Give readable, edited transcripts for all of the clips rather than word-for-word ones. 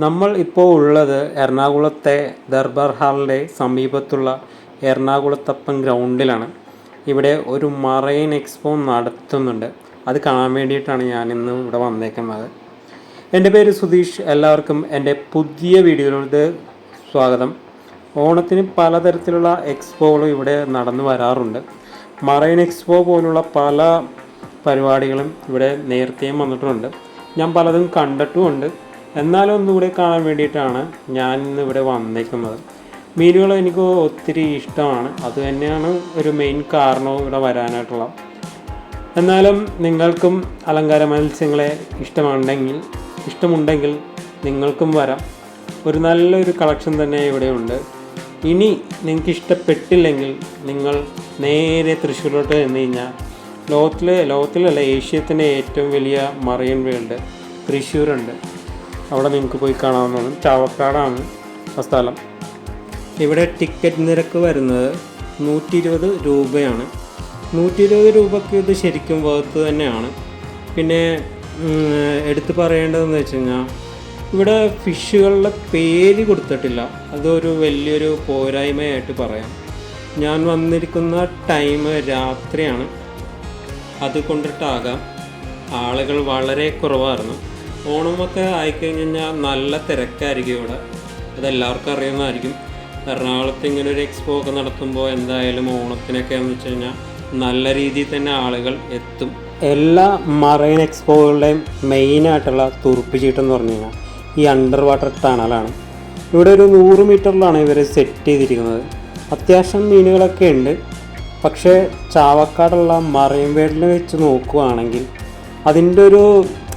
നമ്മൾ ഇപ്പോൾ ഉള്ളത് എറണാകുളത്തെ ദർബാർ ഹാളിൻ്റെ സമീപത്തുള്ള എറണാകുളത്തപ്പൻ ഗ്രൗണ്ടിലാണ്. ഇവിടെ ഒരു മറൈൻ എക്സ്പോ നടത്തുന്നുണ്ട്. അത് കാണാൻ വേണ്ടിയിട്ടാണ് ഞാനിന്ന് ഇവിടെ വന്നേക്കുന്നത്. എൻ്റെ പേര് സുധീഷ്. എല്ലാവർക്കും എൻ്റെ പുതിയ വീഡിയോയിലോട്ട് സ്വാഗതം. ഓണത്തിന് പലതരത്തിലുള്ള എക്സ്പോകളും ഇവിടെ നടന്നു വരാറുണ്ട്. മറൈൻ എക്സ്പോ പോലുള്ള പല പരിപാടികളും ഇവിടെ നേരത്തെയും വന്നിട്ടുണ്ട്. ഞാൻ പലതും കണ്ടിട്ടുമുണ്ട്. എന്നാലും ഒന്നുകൂടി കാണാൻ വേണ്ടിയിട്ടാണ് ഞാൻ ഇന്ന് ഇവിടെ വന്നേക്കുന്നത്. മീനുകൾ എനിക്ക് ഒത്തിരി ഇഷ്ടമാണ്. അത് തന്നെയാണ് ഒരു മെയിൻ കാരണവും ഇവിടെ വരാനായിട്ടുള്ള. എന്നാലും നിങ്ങൾക്കും അലങ്കാര മത്സ്യങ്ങളെ ഇഷ്ടമുണ്ടെങ്കിൽ നിങ്ങൾക്കും വരാം. ഒരു നല്ലൊരു കളക്ഷൻ തന്നെ ഇവിടെയുണ്ട്. ഇനി നിങ്ങൾക്ക് ഇഷ്ടപ്പെട്ടില്ലെങ്കിൽ നിങ്ങൾ നേരെ തൃശ്ശൂരിലോട്ട് ചെന്ന് കഴിഞ്ഞാൽ ലോകത്തിലല്ല ഏഷ്യത്തിൻ്റെ ഏറ്റവും വലിയ മറൈൻ വേൾഡ് തൃശ്ശൂരുണ്ട്. അവിടെ നിങ്ങൾക്ക് പോയി കാണാവുന്നതാണ്. ചാവക്കാടാണ് ആ സ്ഥലം. ഇവിടെ ടിക്കറ്റ് നിരക്ക് വരുന്നത് 120 രൂപയാണ്. 120 രൂപയ്ക്ക് ഇത് ശരിക്കും വർത്ത് തന്നെയാണ്. പിന്നെ എടുത്തു പറയേണ്ടതെന്ന് വെച്ച് കഴിഞ്ഞാൽ ഇവിടെ ഫിഷുകളുടെ പേര് കൊടുത്തിട്ടില്ല. അതൊരു വലിയൊരു പോരായ്മയായിട്ട് പറയാം. ഞാൻ വന്നിരിക്കുന്ന ടൈം രാത്രിയാണ്. അതുകൊണ്ടിട്ടാകാം ആളുകൾ വളരെ കുറവായിരുന്നു. ഓണമൊക്കെ ആയിക്കഴിഞ്ഞാൽ നല്ല തിരക്കായിരിക്കും ഇവിടെ. അതെല്ലാവർക്കും അറിയുന്നതായിരിക്കും. എറണാകുളത്ത് ഇങ്ങനെ ഒരു എക്സ്പോ ഒക്കെ നടത്തുമ്പോൾ എന്തായാലും ഓണത്തിനൊക്കെ എന്ന് വെച്ച് കഴിഞ്ഞാൽ നല്ല രീതിയിൽ തന്നെ ആളുകൾ എത്തും. എല്ലാ മറൈൻ എക്സ്പോകളുടെയും മെയിനായിട്ടുള്ള തുറുപ്പുചീട്ടെന്ന് പറഞ്ഞു കഴിഞ്ഞാൽ ഈ അണ്ടർ വാട്ടർ ടണലാണ്. ഇവിടെ ഒരു 100 മീറ്ററിലാണ് ഇവർ സെറ്റ് ചെയ്തിരിക്കുന്നത്. അത്യാവശ്യം മീനുകളൊക്കെ ഉണ്ട്. പക്ഷേ ചാവക്കാടുള്ള മറൈൻ വേൾഡിൽ വെച്ച് നോക്കുകയാണെങ്കിൽ അതിൻ്റെ ഒരു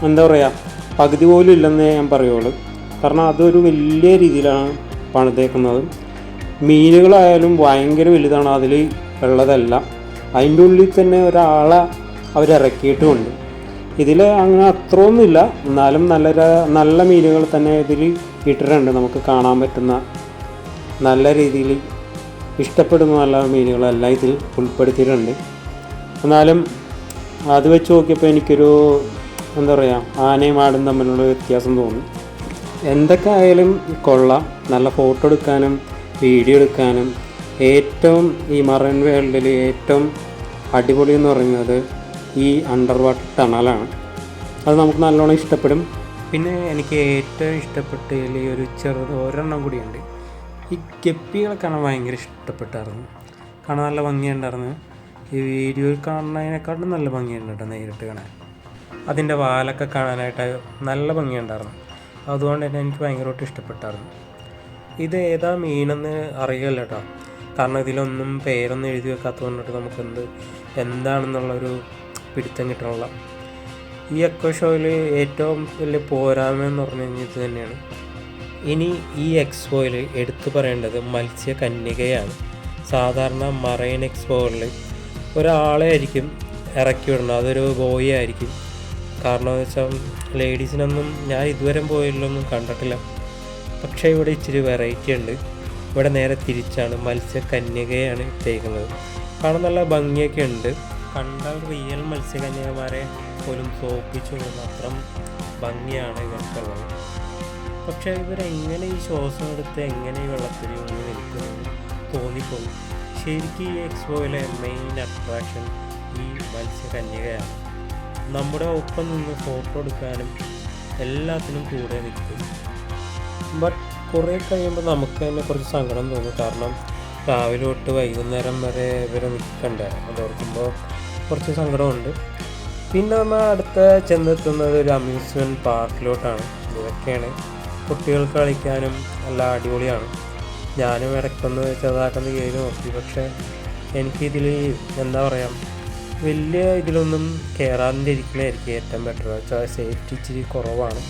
എന്താ പറയുക പകുതി പോലും ഇല്ലെന്നേ ഞാൻ പറയുള്ളൂ. കാരണം അതൊരു വലിയ രീതിയിലാണ് പണിതേക്കുന്നത്. മീനുകളായാലും ഭയങ്കര വലുതാണ്. അതിൽ ഉള്ളതല്ല. അതിൻ്റെ ഉള്ളിൽ തന്നെ ഒരാളെ അവരിറക്കിയിട്ടുമുണ്ട്. ഇതിൽ അങ്ങനെ അത്രയൊന്നുമില്ല. എന്നാലും നല്ല മീനുകൾ തന്നെ ഇതിൽ ഇട്ടിട്ടുണ്ട്. നമുക്ക് കാണാൻ പറ്റുന്ന നല്ല രീതിയിൽ ഇഷ്ടപ്പെടുന്ന നല്ല മീനുകളെല്ലാം ഇതിൽ ഉൾപ്പെടുത്തിയിട്ടുണ്ട്. എന്നാലും അത് വെച്ച് നോക്കിയപ്പോൾ എനിക്കൊരു എന്താ പറയുക ആനയും ആടും തമ്മിലുള്ള വ്യത്യാസം തോന്നി. എന്തൊക്കെ ആയാലും കൊള്ളാം. നല്ല ഫോട്ടോ എടുക്കാനും വീഡിയോ എടുക്കാനും ഏറ്റവും ഈ മറൈൻ വേൾഡിൽ ഏറ്റവും അടിപൊളി എന്ന് പറയുന്നത് ഈ അണ്ടർ വാട്ടർ ടണലാണ്. അത് നമുക്ക് നല്ലോണം ഇഷ്ടപ്പെടും. പിന്നെ എനിക്ക് ഏറ്റവും ഇഷ്ടപ്പെട്ടതിൽ ഒരു ഒരെണ്ണം കൂടിയുണ്ട്. ഈ ഗപ്പികളെ കാണാൻ ഭയങ്കര ഇഷ്ടപ്പെട്ടായിരുന്നു. കാണാൻ നല്ല ഭംഗിയുണ്ടായിരുന്നു. ഈ വീഡിയോയിൽ കാണുന്നതിനെക്കാട്ടും നല്ല ഭംഗിയുണ്ട് കേട്ടോ നേരിട്ട് കാണാൻ. അതിൻ്റെ വാലൊക്കെ കാണാനായിട്ട് നല്ല ഭംഗിയുണ്ടായിരുന്നു. അതുകൊണ്ട് തന്നെ എനിക്ക് ഭയങ്കരമായിട്ട് ഇഷ്ടപ്പെട്ടായിരുന്നു. ഇത് ഏതാ മീനെന്ന് അറിയില്ല കേട്ടോ. കാരണം ഇതിലൊന്നും പേരൊന്നും എഴുതി വെക്കാത്തത് കൊണ്ടിട്ട് നമുക്ക് എന്താണെന്നുള്ളൊരു പിടുത്തം കിട്ടണില്ല. ഈ എക്കോ ഷോയിൽ ഏറ്റവും വലിയ പോരായ്മ എന്ന് പറഞ്ഞു കഴിഞ്ഞാൽ ഇത് തന്നെയാണ്. ഇനി ഈ എക്സ്പോയിൽ എടുത്തു പറയേണ്ടത് മത്സ്യകന്യകയാണ്. സാധാരണ മറൈൻ എക്സ്പോകളിൽ ഒരാളെ ആയിരിക്കും ഇറക്കി വിടുന്നത്. അതൊരു ബോയ് ആയിരിക്കും. കാരണം എന്ന് വെച്ചാൽ ലേഡീസിനൊന്നും ഞാൻ ഇതുവരെ പോയതിലൊന്നും കണ്ടിട്ടില്ല. പക്ഷേ ഇവിടെ ഇച്ചിരി വെറൈറ്റി ഉണ്ട്. ഇവിടെ നേരെ തിരിച്ചാണ് മത്സ്യകന്യകയാണ് ഇട്ടേക്കുന്നത്. കാണാൻ നല്ല ഭംഗിയൊക്കെ ഉണ്ട്. കണ്ടാൽ റിയൽ മത്സ്യകന്യകമാരെ പോലും തോപ്പിച്ചു കൊടുക്കുന്ന അത്രയും ഭംഗിയാണ് ഇവർക്കുള്ളത്. പക്ഷേ ഇവരെങ്ങനെ ഈ ശ്വാസം എടുത്ത് എങ്ങനെ ഈ വെള്ളത്തിൽ ഇങ്ങനെ നിൽക്കുന്നു തോന്നിപ്പോകും. ശരിക്കും ഈ എക്സ്പോയിലെ മെയിൻ അട്രാക്ഷൻ ഈ മത്സ്യകന്യകയാണ്. നമ്മുടെ ഒപ്പം നിന്ന് ഫോട്ടോ എടുക്കാനും എല്ലാത്തിനും കൂടെ നിൽക്കും. ബട്ട് കുറേ കഴിയുമ്പോൾ നമുക്ക് തന്നെ കുറച്ച് സങ്കടം തോന്നും. കാരണം രാവിലെ തൊട്ട് വൈകുന്നേരം വരെ ഇവരെ നിൽക്കണ്ടേ. അതോർക്കുമ്പോൾ കുറച്ച് സങ്കടമുണ്ട്. പിന്നെ നമ്മൾ അടുത്ത ചെന്നെത്തുന്നത് ഒരു അമ്യൂസ്മെൻറ്റ് പാർക്കിലോട്ടാണ്. ഇതൊക്കെയാണ് കുട്ടികൾക്ക് കളിക്കാനും നല്ല അടിപൊളിയാണ്. ഞാനും ഇടയ്ക്കൊന്ന് ചെറുതായിട്ടൊന്ന് കയറി നോക്കി. പക്ഷേ എനിക്കിതിൽ എന്താ പറയുക വലിയ ഇതിലൊന്നും കയറാതിരിക്കണമായിരിക്കും ഏറ്റവും ബെറ്റർ. വെച്ചാൽ സേഫ്റ്റി ഇച്ചിരി കുറവാണ്.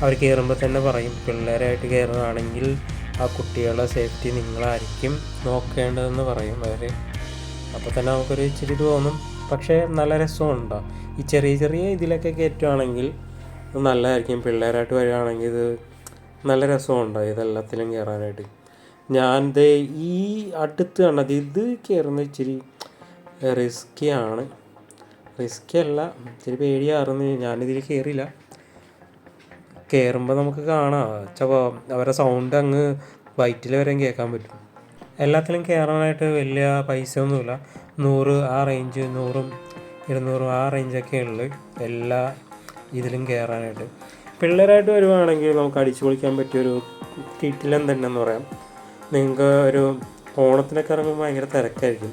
അവർ കയറുമ്പോൾ തന്നെ പറയും പിള്ളേരായിട്ട് കയറുകയാണെങ്കിൽ ആ കുട്ടികളുടെ സേഫ്റ്റി നിങ്ങളായിരിക്കും നോക്കേണ്ടതെന്ന് പറയും അവർ. അപ്പോൾ തന്നെ നമുക്കൊരു ഇച്ചിരി ഇത് തോന്നും. പക്ഷേ നല്ല രസമുണ്ടോ ഈ ചെറിയ ഇതിലൊക്കെ കയറ്റുകയാണെങ്കിൽ നല്ലതായിരിക്കും. പിള്ളേരായിട്ട് വരികയാണെങ്കിൽ ഇത് നല്ല രസമുണ്ടോ ഇതെല്ലാത്തിലും കയറാനായിട്ട്. ഈ അടുത്ത് കണ്ടത് ഇത് കയറുന്ന ഇച്ചിരി റിസ്ക്കിയാണ്. റിസ്കി അല്ല, ഇച്ചിരി പേടിയായിരുന്നു. ഞാനിതിൽ കയറിയില്ല. കയറുമ്പോൾ നമുക്ക് കാണാം അവരുടെ സൗണ്ട് അങ്ങ് വയറ്റിൽ വരെയും കേൾക്കാൻ പറ്റും. എല്ലാത്തിലും കയറാനായിട്ട് വലിയ പൈസ ഒന്നുമില്ല. 100 ആ റേഞ്ച്, 100, 200 ആ റേഞ്ചൊക്കെ ഉള്ളു എല്ലാ ഇതിലും കയറാനായിട്ട്. പിള്ളേരായിട്ട് വരുവാണെങ്കിൽ നമുക്ക് അടിച്ചു പൊളിക്കാൻ പറ്റിയൊരു കിടിലൻ തന്നെ എന്ന് പറയാം. നിങ്ങൾക്ക് ഒരു ഓണത്തിനൊക്കെ ഇറങ്ങുമ്പോൾ ഭയങ്കര തിരക്കായിരിക്കും.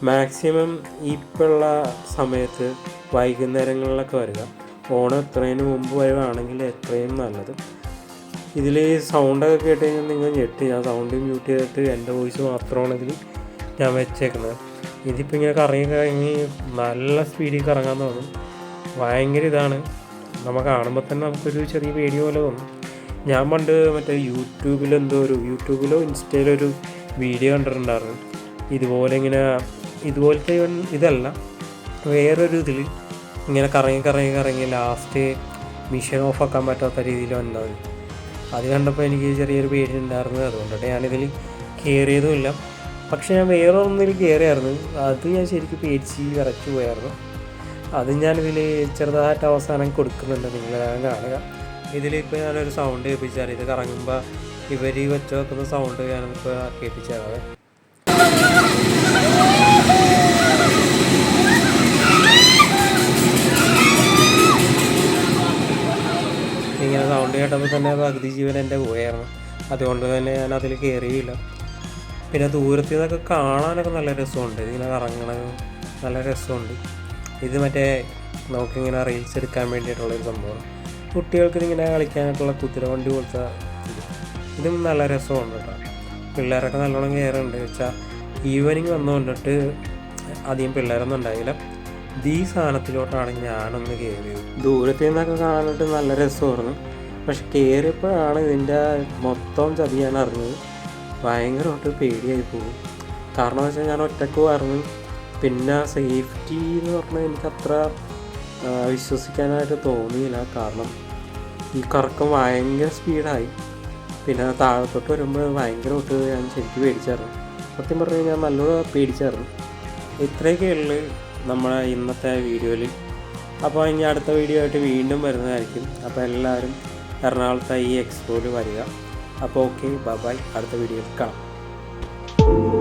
മാക്സിമം ഇപ്പോഴുള്ള സമയത്ത് വൈകുന്നേരങ്ങളിലൊക്കെ വരിക. ഓണം എത്രയും മുമ്പ് വരുവാണെങ്കിൽ എത്രയും നല്ലത്. ഇതിൽ സൗണ്ടൊക്കെ കേട്ട് കഴിഞ്ഞാൽ നിങ്ങൾ ഞെട്ടി. ഞാൻ സൗണ്ട് മ്യൂട്ട് ചെയ്തിട്ട് എൻ്റെ വോയിസ് മാത്രമാണ് ഇതിൽ ഞാൻ വെച്ചേക്കുന്നത്. ഇതിപ്പോൾ ഇങ്ങനെ കറങ്ങി നല്ല സ്പീഡിൽ കറങ്ങാൻ തോന്നും. ഭയങ്കര ഇതാണ്. നമ്മൾ കാണുമ്പോൾ തന്നെ നമുക്കൊരു ചെറിയ പേടി പോലെ തോന്നും. ഞാൻ പണ്ട് മറ്റേ യൂട്യൂബിലോ ഇൻസ്റ്റയിലോ ഒരു വീഡിയോ കണ്ടിട്ടുണ്ടായിരുന്നു. ഇതുപോലത്തെ ഇതല്ല, വേറൊരു ഇതിൽ ഇങ്ങനെ കറങ്ങി ലാസ്റ്റ് മിഷൻ ഓഫ് ആക്കാൻ പറ്റാത്ത രീതിയിൽ വന്നത്. അത് കണ്ടപ്പോൾ എനിക്ക് ചെറിയൊരു പേടി ഉണ്ടായിരുന്നു. അതുകൊണ്ടിട്ട് ഞാനിതിൽ കയറിയതുമില്ല. പക്ഷെ ഞാൻ വേറെ ഒന്നിൽ കയറിയായിരുന്നു. അത് ഞാൻ ശരിക്കും പേടിച്ച് വിറച്ചു പോയായിരുന്നു. അത് ഞാനിതിൽ ചെറുതായിട്ട് അവസാനം കൊടുക്കുന്നുണ്ട്, നിങ്ങളെല്ലാം കാണുക. ഇതിലിപ്പോൾ ഞാനൊരു സൗണ്ട് കേൾപ്പിച്ചാൽ ഇത് കറങ്ങുമ്പോൾ ഇവർ വെച്ച് വെക്കുന്ന സൗണ്ട് ഞാനിപ്പോൾ കേൾപ്പിച്ചാൽ ഇങ്ങനെ സൗണ്ട് കേട്ടപ്പോൾ തന്നെ പകുതി ജീവൻ എൻ്റെ പോയായിരുന്നു. അതുകൊണ്ട് തന്നെ ഞാൻ അതിൽ കയറിയില്ല. പിന്നെ ദൂരത്തിൽ നിന്നൊക്കെ കാണാനൊക്കെ നല്ല രസമുണ്ട്. ഇതിങ്ങനെ കറങ്ങണത് നല്ല രസമുണ്ട്. ഇത് മറ്റേ നമുക്കിങ്ങനെ റീൽസ് എടുക്കാൻ വേണ്ടിയിട്ടുള്ളൊരു സംഭവം. കുട്ടികൾക്ക് ഇതിങ്ങനെ കളിക്കാനായിട്ടുള്ള കുതിരവണ്ടി പോലത്തെ ഇതും നല്ല രസമുണ്ട് കേട്ടോ. പിള്ളേരൊക്കെ നല്ലോണം കയറുന്നുണ്ട്. വെച്ചാൽ ഈവനിങ് വന്നുകൊണ്ടിട്ട് അധികം പിള്ളേരൊന്നും ഉണ്ടായില്ല. ഈ സാധനത്തിലോട്ടാണ് ഞാനൊന്ന് കയറിയത്. ദൂരത്തിൽ നിന്നൊക്കെ കാണാനായിട്ട് നല്ല രസമായിരുന്നു. പക്ഷെ കയറിയപ്പോഴാണ് ഇതിൻ്റെ മൊത്തം ചതി ഞാൻ അറിഞ്ഞത്. ഭയങ്കരമായിട്ട് പേടിയായി പോകും. കാരണം എന്ന് വെച്ചാൽ ഞാൻ ഒറ്റയ്ക്ക് പറഞ്ഞു. പിന്നെ സേഫ്റ്റി എന്ന് പറഞ്ഞാൽ എനിക്കത്ര വിശ്വസിക്കാനായിട്ട് തോന്നിയില്ല. കാരണം ഈ കറക്കം ഭയങ്കര സ്പീഡായി. പിന്നെ താഴത്തോട്ട് വരുമ്പോൾ ഭയങ്കരമായിട്ട് ഞാൻ ശരിക്കും പേടിച്ചായിരുന്നു. സത്യം പറഞ്ഞു കഴിഞ്ഞാൽ നല്ലോണം പേടിച്ചായിരുന്നു. ഇത്രയൊക്കെ ഉള്ളു നമ്മുടെ ഇന്നത്തെ വീഡിയോയിൽ. അപ്പോൾ ഇനി അടുത്ത വീഡിയോ ആയിട്ട് വീണ്ടും വരുന്നതായിരിക്കും. അപ്പോൾ എല്ലാവരും എറണാകുളത്തെ ഈ എക്സ്പോയിൽ വരിക. അപ്പോൾ ഓക്കെ, ബൈ. അടുത്ത വീഡിയോയിൽ കാണാം.